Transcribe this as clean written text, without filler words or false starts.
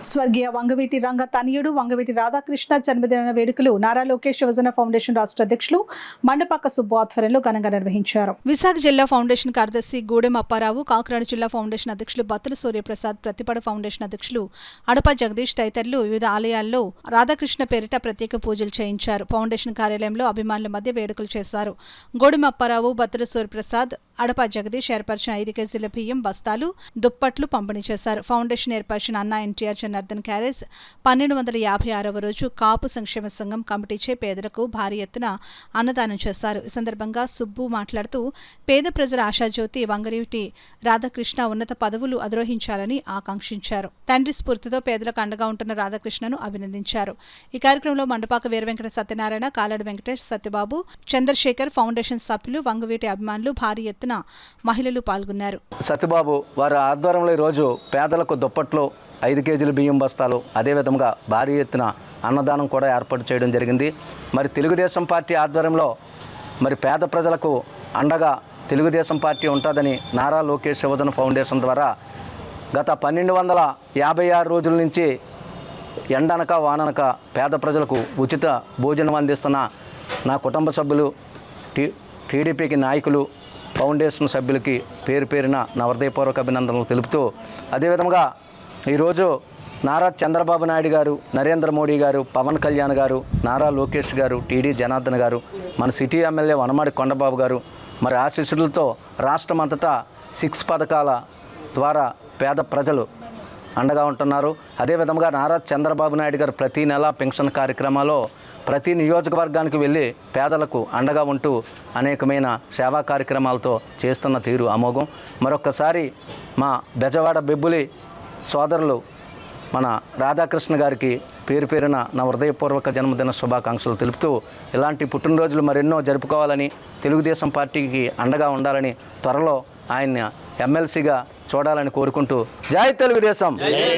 స్వర్గీయ వంగవీటి రంగ తనయుడు వంగవీటి రాధాకృష్ణ జన్మదిన వేడుకలు నారా లోకేష్ యువజన ఫౌండేషన్ రాష్ట్ర అధ్యక్షులు మండపాక సుబ్బు ఆధ్వర్యంలో ఘనంగా నిర్వహించారు. విశాఖ జిల్లా ఫౌండేషన్ కార్యదర్శి గూడెం అప్పారావు, కాకినాడ జిల్లా ఫౌండేషన్ అధ్యక్షులు బత్తుల సూర్యప్రసాద్, ప్రతిపడ ఫౌండేషన్ అధ్యక్షులు అడప జగదీష్ తదితరులు వివిధ ఆలయాల్లో రాధాకృష్ణ పేరిట ప్రత్యేక పూజలు చేయించారు. ఫౌండేషన్ కార్యాలయంలో అభిమానుల మధ్య వేడుకలు చేశారు. గూడెం అప్పారావు, బత్తుల సూర్యప్రసాద్, అడప జగదీష్ ఏర్పరిచిన 5 కేజీల బియ్యం బస్తాలు, దుప్పట్లు పంపిణీ చేశారు. ఫౌండేషన్ ఏర్పరిచిన అన్నా ఎన్టీఆర్ జనార్దన్ క్యారేజ్ 1256వ రోజు కాపు సంక్షేమ సంఘం కమిటీచే పేదలకు భారీ ఎత్తున అన్నదానం చేశారు. ఈ సందర్భంగా సుబ్బు మాట్లాడుతూ పేద ప్రజల ఆశాజ్యోతి వంగవీటి రాధాకృష్ణ ఉన్నత పదవులు అధిరోహించాలని ఆకాంక్షించారు. తండ్రి స్ఫూర్తితో పేదలకు అండగా ఉంటున్న రాధాకృష్ణను అభినందించారు. ఈ కార్యక్రమంలో మండపాక వీరవెంకట సత్యనారాయణ, కాలాడి వెంకటేష్, సత్యబాబు, చంద్రశేఖర్, ఫౌండేషన్ సభ్యులు, వంగవీటి అభిమానులు, భారీ ఎత్తున మహిళలు పాల్గొన్నారు. సత్యబాబు వారి ఆధ్వర్యంలో ఈరోజు పేదలకు దుప్పట్లు, 5 కేజీల బియ్యం బస్తాలు, అదేవిధంగా భారీ ఎత్తున అన్నదానం కూడా ఏర్పాటు చేయడం జరిగింది. మరి తెలుగుదేశం పార్టీ ఆధ్వర్యంలో మరి పేద ప్రజలకు అండగా తెలుగుదేశం పార్టీ ఉంటుందని నారా లోకేష్ యువజన ఫౌండేషన్ ద్వారా గత 1256 రోజుల నుంచి ఎండనక వాననక పేద ప్రజలకు ఉచిత భోజనం అందిస్తున్న నా కుటుంబ సభ్యులు, టీడీపీకి నాయకులు, ఫౌండేషన్ సభ్యులకి పేరు పేరున నా హృదయపూర్వక అభినందనలు తెలుపుతూ, అదేవిధంగా ఈరోజు నారా చంద్రబాబు నాయుడు గారు, నరేంద్ర మోడీ గారు, పవన్ కళ్యాణ్ గారు, నారా లోకేష్ గారు, టీడీ జనార్దన్ గారు, మన సిటీ ఎమ్మెల్యే వనమాడి కొండబాబు గారు మరి ఆశీస్సులతో రాష్ట్రమంతటా 6 పథకాల ద్వారా పేద ప్రజలు అండగా ఉంటున్నారు. అదేవిధంగా నారా చంద్రబాబు నాయుడు గారు ప్రతి నెల పెన్షన్ కార్యక్రమాల్లో ప్రతి నియోజకవర్గానికి వెళ్ళి పేదలకు అండగా ఉంటూ అనేకమైన సేవా కార్యక్రమాలతో చేస్తున్న తీరు అమోఘం. మరొక్కసారి మా బెజవాడ బెబ్బులి సోదరులు మన రాధాకృష్ణ గారికి పేరు పేరున నా హృదయపూర్వక జన్మదిన శుభాకాంక్షలు తెలుపుతూ, ఇలాంటి పుట్టినరోజులు మరెన్నో జరుపుకోవాలని, తెలుగుదేశం పార్టీకి అండగా ఉండాలని, త్వరలో ఆయన ఎమ్మెల్సీగా చూడాలని కోరుకుంటూ జై తెలుగుదేశం.